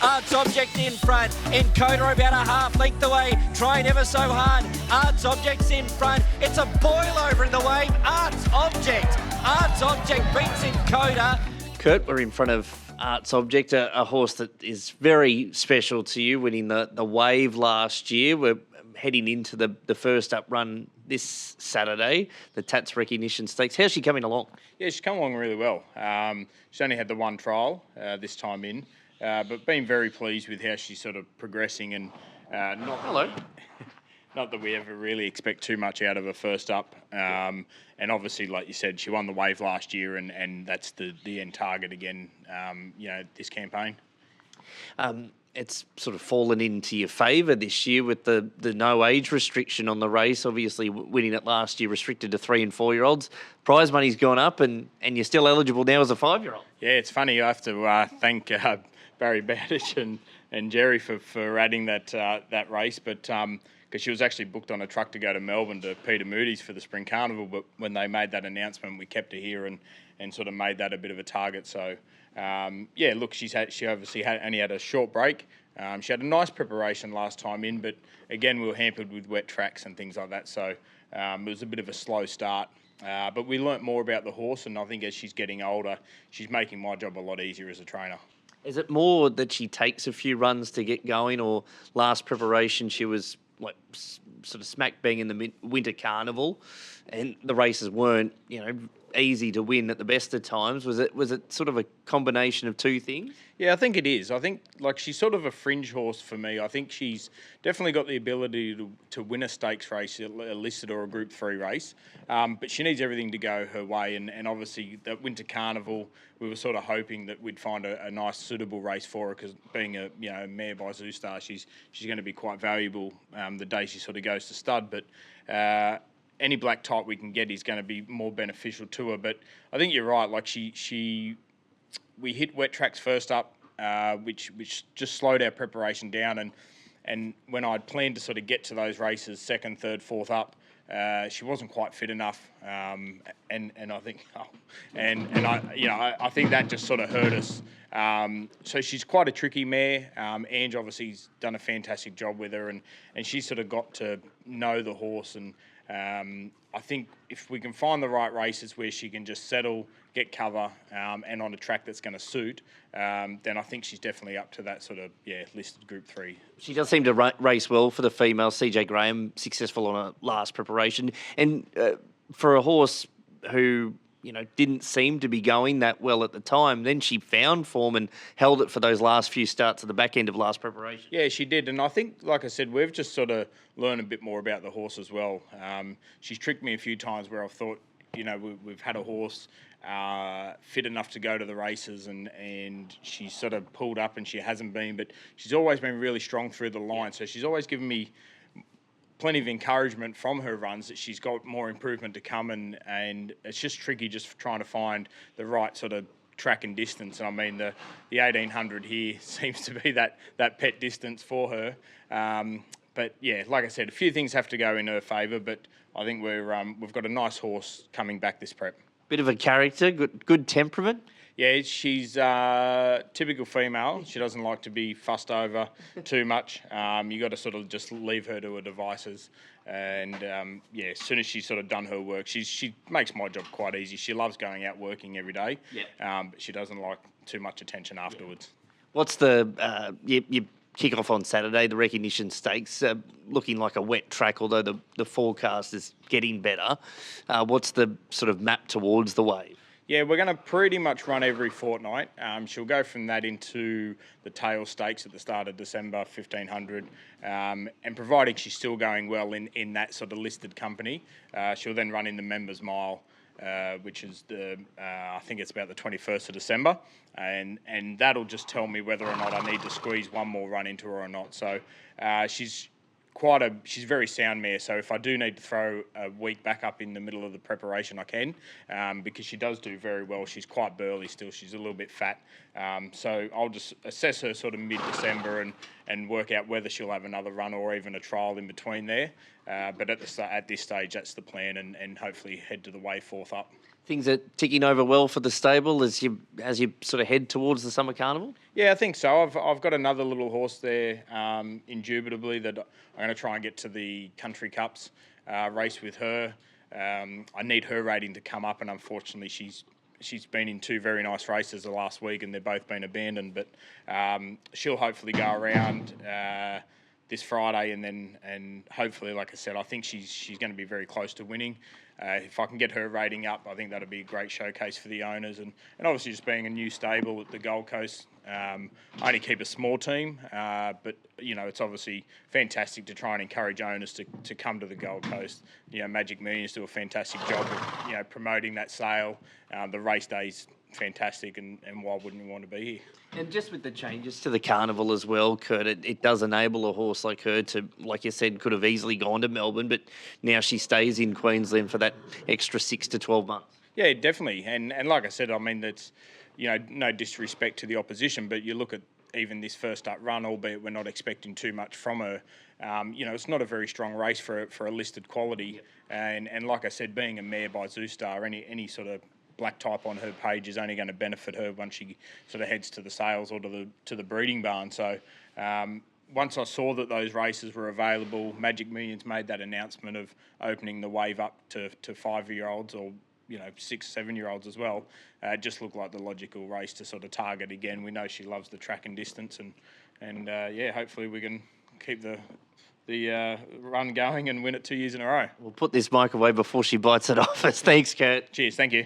Arts Object in front. Encoder about a half length away. Trying ever so hard. Arts Object's in front. It's a boil over in the wave. Arts Object. Arts Object beats Encoder. Kurt, we're in front of Arts Object, a horse that is very special to you, winning the wave last year. We're heading into the first up run this Saturday, the Tats Recognition Stakes. How's she coming along? Yeah, she's come along really well. She's only had the one trial this time in, but been very pleased with how she's sort of progressing and not that we ever really expect too much out of her first up. And obviously, like you said, she won the wave last year, and that's the end target again, this campaign. It's sort of fallen into your favour this year with the no age restriction on the race. Obviously, winning it last year restricted to 3 and 4 year olds. Prize money's gone up, and you're still eligible now as a 5-year-old. Yeah, it's funny. I have to thank Barry Bowditch and Jerry for adding that race, but because she was actually booked on a truck to go to Melbourne to Peter Moody's for the Spring Carnival, but when they made that announcement, we kept her here and sort of made that a bit of a target. So, she obviously only had a short break. She had a nice preparation last time in, but again, we were hampered with wet tracks and things like that. So it was a bit of a slow start. But we learnt more about the horse, and I think as she's getting older, she's making my job a lot easier as a trainer. Is it more that she takes a few runs to get going, or last preparation she was sort of smack bang in the winter carnival, and the races weren't, easy to win at the best of times? Was it sort of a combination of two things? Yeah, I think it is. I think she's sort of a fringe horse for me. I think she's definitely got the ability to win a stakes race, a listed or a Group 3 race, but she needs everything to go her way. And obviously that winter carnival, we were sort of hoping that we'd find a nice suitable race for her, because being a mare by Zoo Star, she's going to be quite valuable the day she sort of goes to stud. But any black type we can get is going to be more beneficial to her. But I think you're right. We hit wet tracks first up, which just slowed our preparation down. And when I'd planned to sort of get to those races, second, third, fourth up, she wasn't quite fit enough. And I think, I think that just sort of hurt us. So she's quite a tricky mare. Ange obviously's done a fantastic job with her, and she's sort of got to know the horse. And I think if we can find the right races where she can just settle, get cover, and on a track that's going to suit, then I think she's definitely up to that sort of, listed Group 3. She does seem to race well for the female. CJ Graham, successful on a last preparation. And for a horse who, didn't seem to be going that well at the time, then she found form and held it for those last few starts at the back end of last preparation. Yeah, she did. And I think, like I said, we've just sort of learned a bit more about the horse as well. She's tricked me a few times where I've thought, we've had a horse fit enough to go to the races, and she's sort of pulled up and she hasn't been, but she's always been really strong through the line. So she's always given me plenty of encouragement from her runs that she's got more improvement to come, and it's just tricky just trying to find the right sort of track and distance. And I mean, the 1800 here seems to be that pet distance for her. But yeah, like I said, a few things have to go in her favour, but I think we've got a nice horse coming back this prep. Bit of a character, good temperament. Yeah, she's typical female. She doesn't like to be fussed over too much. You got to sort of just leave her to her devices. And as soon as she's sort of done her work, she makes my job quite easy. She loves going out working every day, but she doesn't like too much attention afterwards. What's the you kick off on Saturday, the Recognition Stakes, looking like a wet track, although the forecast is getting better. What's the sort of map towards the wave? Yeah, we're going to pretty much run every fortnight. She'll go from that into the tail stakes at the start of December, 1500. And providing she's still going well in that sort of listed company, she'll then run in the Members Mile, which is I think it's about the 21st of December. And that'll just tell me whether or not I need to squeeze one more run into her or not. So she's she's very sound mare, so if I do need to throw a week back up in the middle of the preparation, I can, because she does do very well. She's quite burly still. She's a little bit fat. So I'll just assess her sort of mid-December and work out whether she'll have another run or even a trial in between there. But at this stage, that's the plan, and hopefully head to the way fourth up. Things are ticking over well for the stable as you sort of head towards the summer carnival? Yeah, I think so. I've got another little horse there, indubitably, that I'm going to try and get to the Country Cups race with her. I need her rating to come up, and unfortunately she's been in 2 very nice races the last week, and they've both been abandoned. But she'll hopefully go around this Friday, and hopefully, like I said, I think she's going to be very close to winning. If I can get her rating up, I think that'll be a great showcase for the owners. And obviously, just being a new stable at the Gold Coast, I only keep a small team, but it's obviously fantastic to try and encourage owners to come to the Gold Coast. Magic Millions do a fantastic job of promoting that sale. The race day's fantastic, and why wouldn't you want to be here? And just with the changes to the carnival as well, Kurt, it does enable a horse like her to, like you said, could have easily gone to Melbourne, but now she stays in Queensland for that extra 6 to 12 months. Yeah, definitely. And like I said, I mean, that's, no disrespect to the opposition, but you look at even this first up run, albeit we're not expecting too much from her. It's not a very strong race for a listed quality. And like I said, being a mare by Zoostar, any sort of black type on her page is only going to benefit her once she sort of heads to the sales or to the breeding barn. So once I saw that those races were available, Magic Millions made that announcement of opening the wave up to 5-year-olds or 6-7-year-olds as well. It just looked like the logical race to sort of target again. We know she loves the track and distance, and hopefully we can keep the run going and win it 2 years in a row. We'll put this mic away before she bites it off us. Thanks, Kurt. Cheers, thank you.